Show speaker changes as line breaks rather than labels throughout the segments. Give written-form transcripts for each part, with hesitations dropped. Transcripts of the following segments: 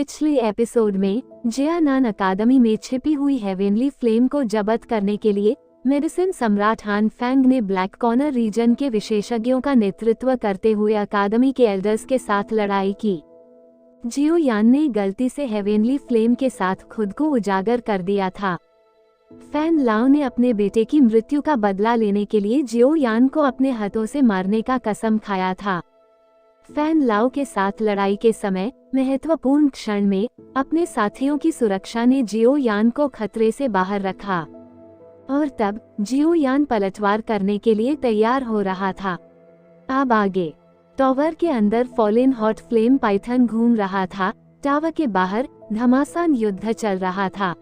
पिछले एपिसोड में जियानान अकादमी में छिपी हुई हेवेनली फ्लेम को जब्त करने के लिए मेडिसिन सम्राट हान फैंग ने ब्लैक कॉर्नर रीजन के विशेषज्ञों का नेतृत्व करते हुए अकादमी के एल्डर्स के साथ लड़ाई की। जियो यान ने गलती से हेवेनली फ्लेम के साथ खुद को उजागर कर दिया था। फैन लाओ ने अपने बेटे की मृत्यु का बदला लेने के लिए जियो यान को अपने हाथों से मारने का कसम खाया था। फैन लाओ के साथ लड़ाई के समय महत्वपूर्ण क्षण में अपने साथियों की सुरक्षा ने जियो यान को खतरे से बाहर रखा और तब जियो यान पलटवार करने के लिए तैयार हो रहा था। अब आगे टावर के अंदर फॉलेन हॉट फ्लेम पाइथन घूम रहा था। टावर के बाहर घमासान युद्ध चल रहा था।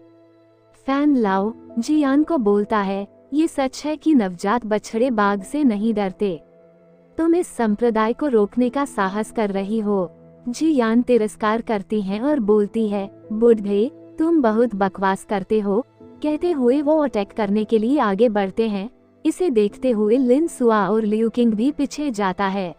फैन लाओ जियान को बोलता है, ये सच है कि नवजात बछड़े बाघ से नहीं डरते। तुम इस संप्रदाय को रोकने का साहस कर रही हो। जियान तिरस्कार करती है और बोलती है, बुढ़े तुम बहुत बकवास करते हो। कहते हुए वो अटैक करने के लिए आगे बढ़ते हैं। इसे देखते हुए लिन सुआ और लियू किंग भी पीछे जाता है।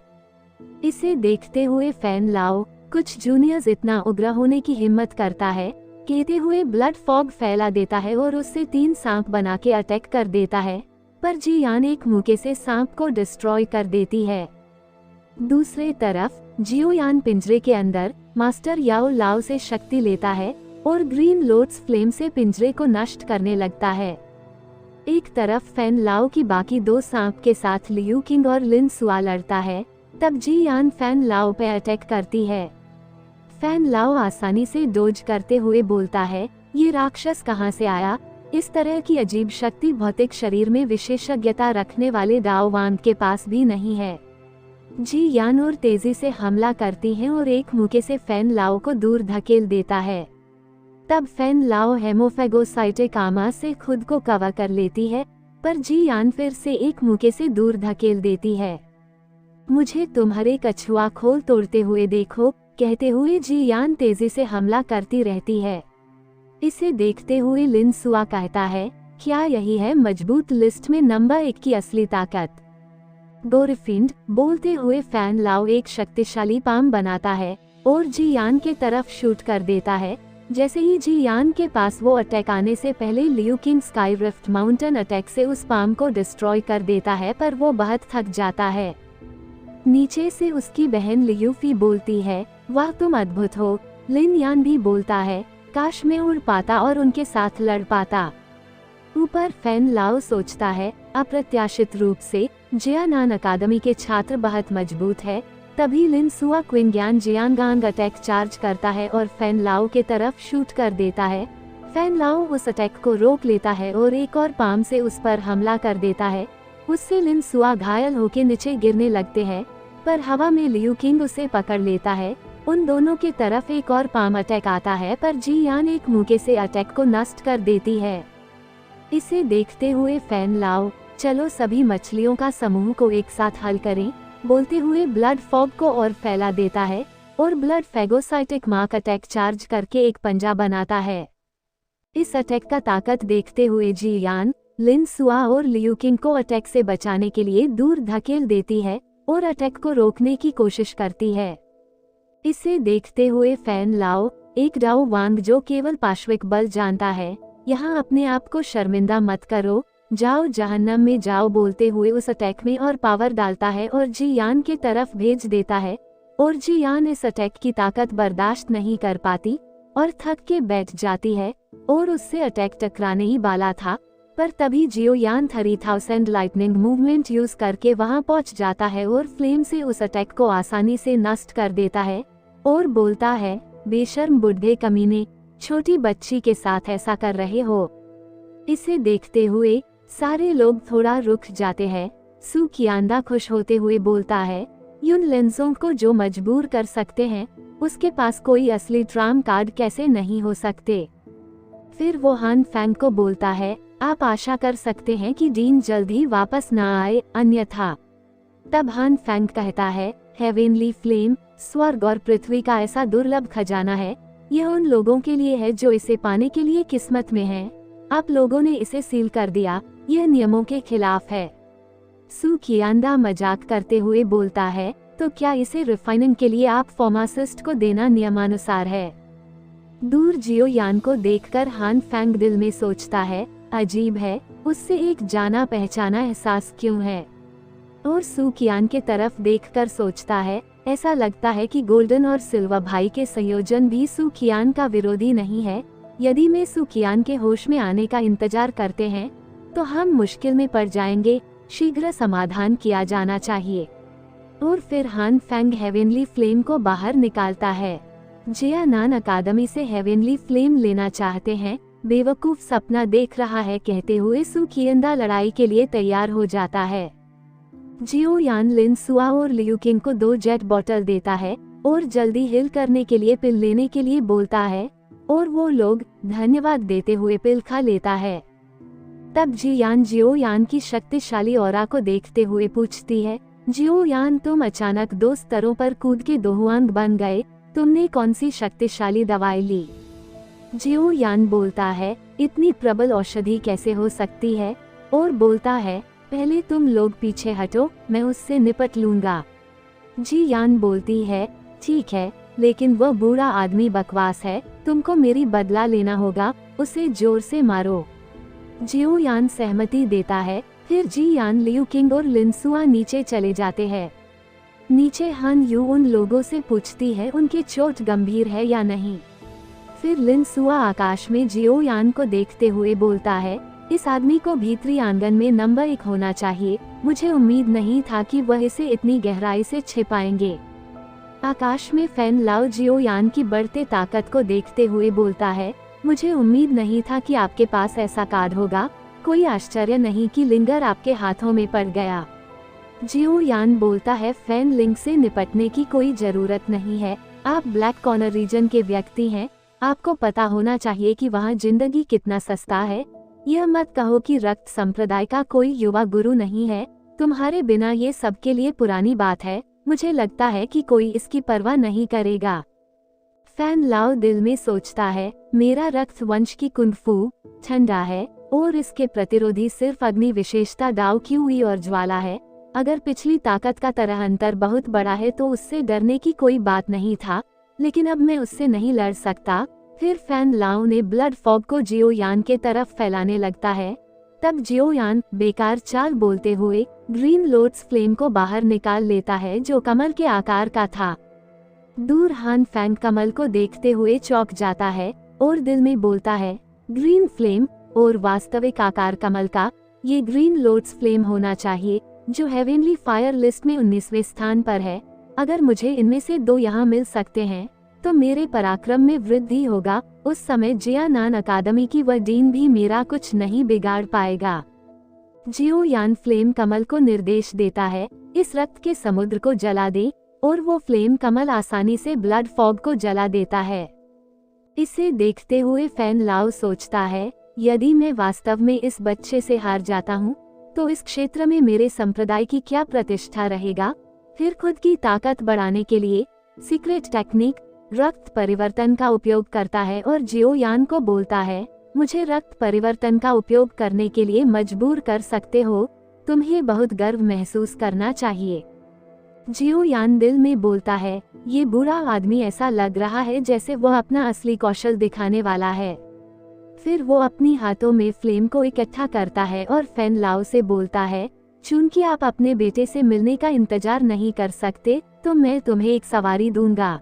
इसे देखते हुए फैन लाओ कुछ जूनियर्स इतना उग्र होने की हिम्मत करता है, कहते हुए ब्लड फॉग फैला देता है और उससे 3 सांप बना के अटैक कर देता है, पर जियान एक मुक्के से सांप को डिस्ट्रॉय कर देती है। दूसरी तरफ जियो यान पिंजरे के अंदर मास्टर याओ लाओ से शक्ति लेता है और ग्रीन लोड्स फ्लेम से पिंजरे को नष्ट करने लगता है। एक तरफ फैन लाओ की बाकी 2 सांप के साथ लियू किंग और लिन सुआ लड़ता है। तब जियान फैन लाओ पे अटैक करती है। फैन लाओ आसानी से डोज करते हुए बोलता है, ये राक्षस कहाँ से आया? इस तरह की अजीब शक्ति भौतिक शरीर में विशेषज्ञता रखने वाले दाओ वांग के पास भी नहीं है। जियान और तेजी से हमला करती हैं और एक मुक्के से फैन लाओ को दूर धकेल देता है। तब फैन लाओ हेमोफेगोसाइटिक आमा से खुद को कवर कर लेती है, पर जियान फिर से एक मुक्के से दूर धकेल देती है। मुझे तुम्हारे कछुआ खोल तोड़ते हुए देखो, कहते हुए जियान तेजी से हमला करती रहती है। इसे देखते हुए लिन सुआ कहता है, क्या यही है मजबूत लिस्ट में नंबर 1 की असली ताकत? गोरफिंड बोलते हुए फैन लाओ एक शक्तिशाली पाम बनाता है और जियान के तरफ शूट कर देता है। जैसे ही जियान के पास वो अटैक आने से पहले Liu king sky rift mountain attack से उस पाम को डिस्ट्रॉय कर देता है, पर वो बहुत थक जाता है। नीचे से उसकी बहन लियूफी बोलती है, वाह तुम अद्भुत हो। लिन यान भी बोलता है, काश मैं उड़ पाता और उनके साथ लड़ पाता। ऊपर फैन लाओ सोचता है, अप्रत्याशित रूप से जियानान अकादमी के छात्र बहुत मजबूत है। तभी लिन सुआ क्विंग्यान जियांगांग अटैक चार्ज करता है और फैन लाओ के तरफ शूट कर देता है। फैन लाओ उस अटैक को रोक लेता है और एक और पाम से उस पर हमला कर देता है। उससे लिन सुआ घायल होकर नीचे गिरने लगते हैं, पर हवा में लियू किंग उसे पकड़ लेता है। उन दोनों की तरफ एक और पाम अटैक आता है, पर जियान एक मुक्के से अटैक को नष्ट कर देती है। इसे देखते हुए फैन लाओ, चलो सभी मछलियों का समूह को एक साथ हल करें, बोलते हुए ब्लड फॉग को और फैला देता है और blood phagocytic mark attack charge करके एक पंजा बनाता है। इस अटैक का ताकत देखते हुए जियान लिन सुआ और लियू किंग को अटैक से बचाने के लिए दूर धकेल देती है और अटैक को रोकने की कोशिश करती है। इसे देखते हुए फैन लाओ, एक दाओ वांग जो केवल पाश्विक बल जानता है, यहाँ अपने आप को शर्मिंदा मत करो, जाओ जहन्नम में जाओ, बोलते हुए उस अटैक में और पावर डालता है और जियान के तरफ भेज देता है। और जियान इस अटैक की ताकत बर्दाश्त नहीं कर पाती और थक के बैठ जाती है और उससे अटैक टकराने ही वाला था, पर तभी जियो यान 3000 लाइटनिंग मूवमेंट यूज करके वहां पहुंच जाता है और फ्लेम से उस अटैक को आसानी से नष्ट कर देता है और बोलता है, बेशर्म बुढ़े कमीने, छोटी बच्ची के साथ ऐसा कर रहे हो। इसे देखते हुए सारे लोग थोड़ा रुक जाते हैं। सू कियांदा खुश होते हुए बोलता है, युन लेंसों को जो मजबूर कर सकते हैं, उसके पास कोई असली ट्राम कार्ड कैसे नहीं हो सकते। फिर वो हान फैंग को बोलता है, आप आशा कर सकते हैं कि डीन जल्दी वापस न आए, अन्यथा। तब हान फैंग कहता है, हेवेनली फ्लेम स्वर्ग और पृथ्वी का ऐसा दुर्लभ खजाना है, यह उन लोगों के लिए है जो इसे पाने के लिए किस्मत में हैं। आप लोगों ने इसे सील कर दिया, यह नियमों के खिलाफ है। सू कियांदा मजाक करते हुए बोलता है, तो क्या इसे रिफाइनिंग के लिए आप फार्मासिस्ट को देना नियमानुसार है? दूर जियो यान को देखकर हान फैंग दिल में सोचता है, अजीब है, उससे एक जाना पहचाना एहसास क्यों है। और सू कियान के तरफ देखकर सोचता है, ऐसा लगता है कि गोल्डन और सिल्वर भाई के संयोजन भी सू कियान का विरोधी नहीं है। यदि मैं सू कियान के होश में आने का इंतजार करते हैं तो हम मुश्किल में पड़ जाएंगे, शीघ्र समाधान किया जाना चाहिए। और फिर हान फैंग हेवेनली फ्लेम को बाहर निकालता है। जिया नान अकादमी से हेवेनली फ्लेम लेना चाहते हैं, बेवकूफ सपना देख रहा है कहते हुए सू कियंदा लड़ाई के लिए तैयार हो जाता है। जियो यान लिन सुआ और लियू किंग को 2 जेट बॉटल देता है और जल्दी हिल करने के लिए पिल लेने के लिए बोलता है और वो लोग धन्यवाद देते हुए पिल खा लेता है। तब जियो यान की शक्तिशाली ऑरा को देखते हुए पूछती है, जियो यान तुम अचानक 2 स्तरों पर कूद के दोहुआंग बन गए, तुमने कौन सी शक्तिशाली दवाई ली। जियो यान बोलता है, इतनी प्रबल औषधि कैसे हो सकती है, और बोलता है, पहले तुम लोग पीछे हटो, मैं उससे निपट लूंगा। जी यान बोलती है, ठीक है, लेकिन वह बूढ़ा आदमी बकवास है, तुमको मेरी बदला लेना होगा, उसे जोर से मारो। जियो यान सहमति देता है। फिर जी यान, लियू किंग और लिनसुआ नीचे चले जाते हैं। नीचे हन यू उन लोगों से पूछती है उनकी चोट गंभीर है या नहीं। फिर लिनसुआ आकाश में जियो यान को देखते हुए बोलता है, इस आदमी को भीतरी आंगन में नंबर 1 होना चाहिए, मुझे उम्मीद नहीं था कि वह इसे इतनी गहराई से छिपाएंगे। आकाश में फैन लाओ जियो यान की बढ़ते ताकत को देखते हुए बोलता है, मुझे उम्मीद नहीं था कि आपके पास ऐसा कार्ड होगा, कोई आश्चर्य नहीं कि लिंगर आपके हाथों में पड़ गया। जियो यान बोलता है, फैन लिंग से निपटने की कोई जरूरत नहीं है, आप ब्लैक कॉर्नर रीजन के व्यक्ति हैं, आपको पता होना चाहिए कि वहाँ जिंदगी कितना सस्ता है। यह मत कहो कि रक्त संप्रदाय का कोई युवा गुरु नहीं है, तुम्हारे बिना ये सबके लिए पुरानी बात है, मुझे लगता है कि कोई इसकी परवाह नहीं करेगा। फैन लाओ दिल में सोचता है, मेरा रक्त वंश की कुंफू ठंडा है और इसके प्रतिरोधी सिर्फ अग्नि विशेषता डाओ क्यूई और ज्वाला है। अगर पिछली ताकत का तरह अंतर बहुत बड़ा है तो उससे डरने की कोई बात नहीं था, लेकिन अब मैं उससे नहीं लड़ सकता। फिर फैन लाओ ने ब्लड फॉग को जियो यान के तरफ फैलाने लगता है। तब जियो यान बेकार चाल बोलते हुए ग्रीन लोट्स फ्लेम को बाहर निकाल लेता है जो कमल के आकार का था। दूर हान फैंग कमल को देखते हुए चौंक जाता है और दिल में बोलता है, ग्रीन फ्लेम और वास्तविक आकार कमल का, ये ग्रीन लोट्स फ्लेम होना चाहिए जो हेवेनली फायर लिस्ट में 19वें स्थान पर है। अगर मुझे इनमें से 2 यहाँ मिल सकते हैं तो मेरे पराक्रम में वृद्धि होगा। उस समय जिया नान अकादमी की वह डीन भी मेरा कुछ नहीं बिगाड़ पाएगा। जियो यान फ्लेम कमल को निर्देश देता है, इस रक्त के समुद्र को जला दे, और वो फ्लेम कमल आसानी से ब्लड फॉग को जला देता है। इसे देखते हुए फैन लाओ सोचता है, यदि मैं वास्तव में इस बच्चे से हार जाता हूँ तो इस क्षेत्र में मेरे संप्रदाय की क्या प्रतिष्ठा रहेगा। फिर खुद की ताकत बढ़ाने के लिए सीक्रेट टेक्निक रक्त परिवर्तन का उपयोग करता है और जियो यान को बोलता है, मुझे रक्त परिवर्तन का उपयोग करने के लिए मजबूर कर सकते हो, तुम्हें बहुत गर्व महसूस करना चाहिए। जियो यान दिल में बोलता है, ये बुरा आदमी ऐसा लग रहा है जैसे वह अपना असली कौशल दिखाने वाला है। फिर वो अपनी हाथों में फ्लेम को इकट्ठा करता है और फैन लाओ से बोलता है, चूंकि आप अपने बेटे से मिलने का इंतजार नहीं कर सकते तो मैं तुम्हें एक सवारी दूंगा।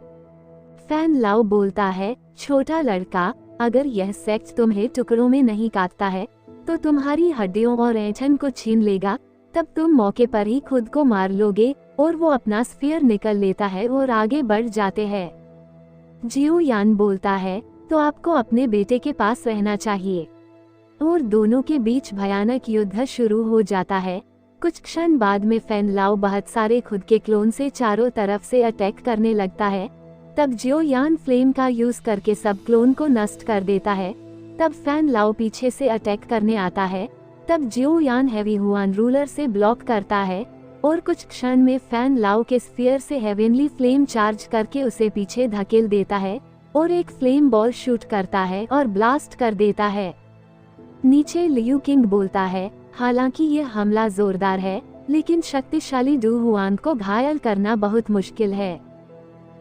फैन लाओ बोलता है, छोटा लड़का, अगर यह सेक्ट तुम्हें टुकड़ों में नहीं काटता है तो तुम्हारी हड्डियों और ऐंठन को छीन लेगा, तब तुम मौके पर ही खुद को मार लोगे। और वो अपना स्फीयर निकल लेता है और आगे बढ़ जाते हैं। जियो यान बोलता है, तो आपको अपने बेटे के पास रहना चाहिए। और दोनों के बीच भयानक युद्ध शुरू हो जाता है। कुछ क्षण बाद में फैन लाओ बहुत सारे खुद के क्लोन से चारों तरफ से अटैक करने लगता है। तब जियो यान फ्लेम का यूज करके सब क्लोन को नष्ट कर देता है। तब फैन लाओ पीछे से अटैक करने आता है। तब जियो यान हैवी हुआन रूलर से ब्लॉक करता है और कुछ क्षण में फैन लाओ के स्फीयर से हेवेनली फ्लेम चार्ज करके उसे पीछे धकेल देता है और एक फ्लेम बॉल शूट करता है और ब्लास्ट कर देता है। नीचे लियू किंग बोलता है, हालांकि यह हमला जोरदार है लेकिन शक्तिशाली डू हुआन को घायल करना बहुत मुश्किल है।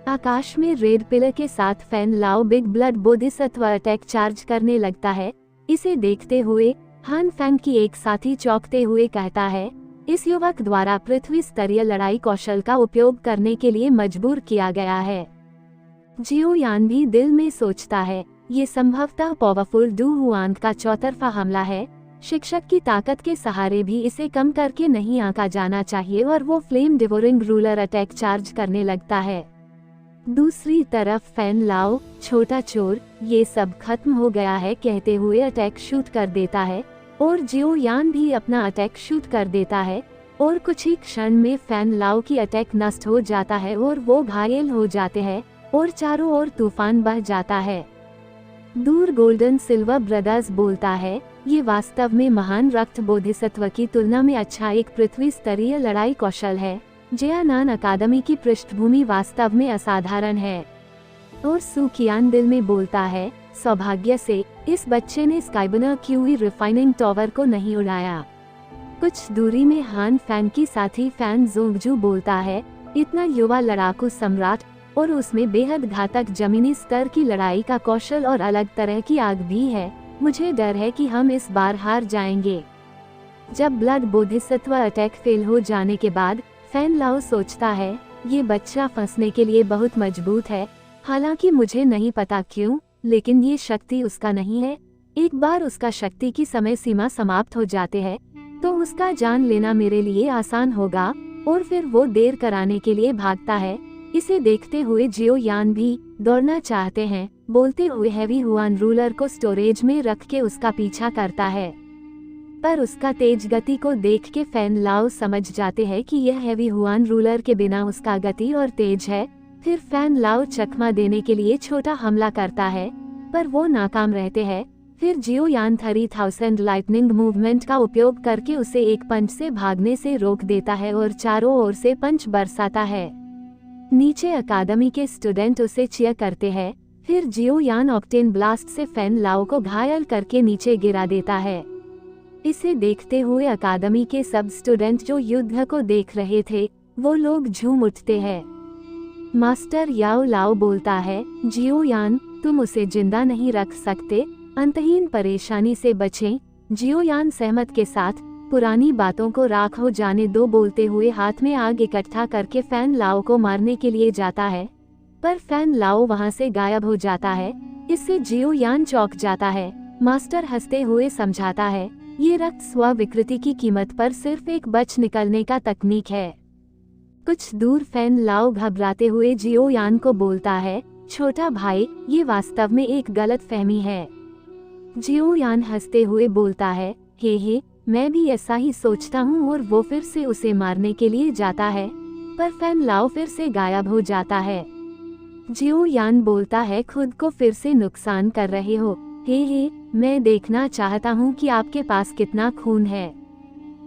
आकाश में रेड पिलर के साथ फैन लाओ big blood Bodhisattva attack charge करने लगता है। इसे देखते हुए हान फैंग की एक साथी चौंकते हुए कहता है, इस युवक द्वारा पृथ्वी स्तरीय लड़ाई कौशल का उपयोग करने के लिए मजबूर किया गया है। जियो यान भी दिल में सोचता है, ये संभवतः पावरफुल डू हुआन का चौतरफा हमला है। शिक्षक की ताकत के सहारे भी इसे कम करके नहीं आंका जाना चाहिए और वो flame devouring ruler attack charge करने लगता है। दूसरी तरफ फैन लाओ, छोटा चोर, ये सब खत्म हो गया है कहते हुए अटैक शूट कर देता है और जियो यान भी अपना अटैक शूट कर देता है और कुछ ही क्षण में फैन लाओ की अटैक नष्ट हो जाता है और वो घायल हो जाते हैं और चारों ओर तूफान बह जाता है। दूर गोल्डन सिल्वर ब्रदर्स बोलता है, ये वास्तव में महान रक्त बोधिसत्व की तुलना में अच्छा एक पृथ्वी स्तरीय लड़ाई कौशल है। जेआनान अकादमी की पृष्ठभूमि वास्तव में असाधारण है। और सुकियान दिल में बोलता है, सौभाग्य से इस बच्चे ने स्काइबनर क्यूई रिफाइनिंग टावर को नहीं उड़ाया। कुछ दूरी में हान फैंग की साथी फैन जोंगजू बोलता है, इतना युवा लड़ाकू सम्राट और उसमें बेहद घातक जमीनी स्तर की लड़ाई का कौशल और अलग तरह की आग भी है। मुझे डर है कि हम इस बार हार जाएंगे। जब ब्लड बोधिसत्व अटैक फेल हो जाने के बाद फैन लाओ सोचता है, ये बच्चा फंसने के लिए बहुत मजबूत है। हालांकि मुझे नहीं पता क्यों, लेकिन ये शक्ति उसका नहीं है। एक बार उसका शक्ति की समय सीमा समाप्त हो जाते है तो उसका जान लेना मेरे लिए आसान होगा। और फिर वो देर कराने के लिए भागता है। इसे देखते हुए जियो यान भी दौड़ना चाहते हैं, बोलते हुए हैवी हुआन रूलर को स्टोरेज में रख के उसका पीछा करता है। पर उसका तेज गति को देख के फैन लाओ समझ जाते हैं कि यह हैवी हुआन रूलर के बिना उसका गति और तेज है। फिर फैन लाओ चकमा देने के लिए छोटा हमला करता है, पर वो नाकाम रहते हैं। फिर जियो यान 3000 लाइटनिंग मूवमेंट का उपयोग करके उसे एक पंच से भागने से रोक देता है और चारों ओर से पंच बरसाता है। नीचे अकादमी के स्टूडेंट उसे चीयर करते हैं। फिर जियो यान ऑक्टेन ब्लास्ट से फैन लाओ को घायल करके नीचे गिरा देता है। इसे देखते हुए अकादमी के सब स्टूडेंट जो युद्ध को देख रहे थे, वो लोग झूम उठते हैं। मास्टर याओ लाओ बोलता है, जियो यान, तुम उसे जिंदा नहीं रख सकते, अंतहीन परेशानी से बचें। जियो यान सहमत के साथ, पुरानी बातों को राख हो जाने दो बोलते हुए हाथ में आग इकट्ठा करके फैन लाओ को मारने के लिए जाता है, पर फैन लाओ वहां से गायब हो जाता है। इससे जियो यान चौंक जाता है। मास्टर हंसते हुए समझाता है, ये रक्त स्व विकृति की कीमत पर सिर्फ एक बच निकलने का तकनीक है। कुछ दूर फैन लाओ घबराते हुए जियो यान को बोलता है, छोटा भाई, ये वास्तव में एक गलत फहमी है। जियो यान हंसते हुए बोलता है, हे, मैं भी ऐसा ही सोचता हूँ। और वो फिर से उसे मारने के लिए जाता है, पर फैन लाओ फिर से गायब हो जाता है। जियो यान बोलता है, खुद को फिर से नुकसान कर रहे हो। हे, मैं देखना चाहता हूँ कि आपके पास कितना खून है।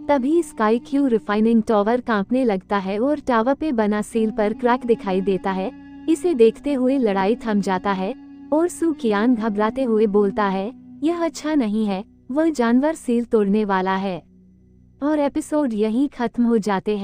तभी स्काई क्यू रिफाइनिंग टावर कांपने लगता है और टावर पे बना सील पर क्रैक दिखाई देता है। इसे देखते हुए लड़ाई थम जाता है और सुकियान घबराते हुए बोलता है, यह अच्छा नहीं है, वह जानवर सील तोड़ने वाला है। और एपिसोड यहीं खत्म हो जाते हैं।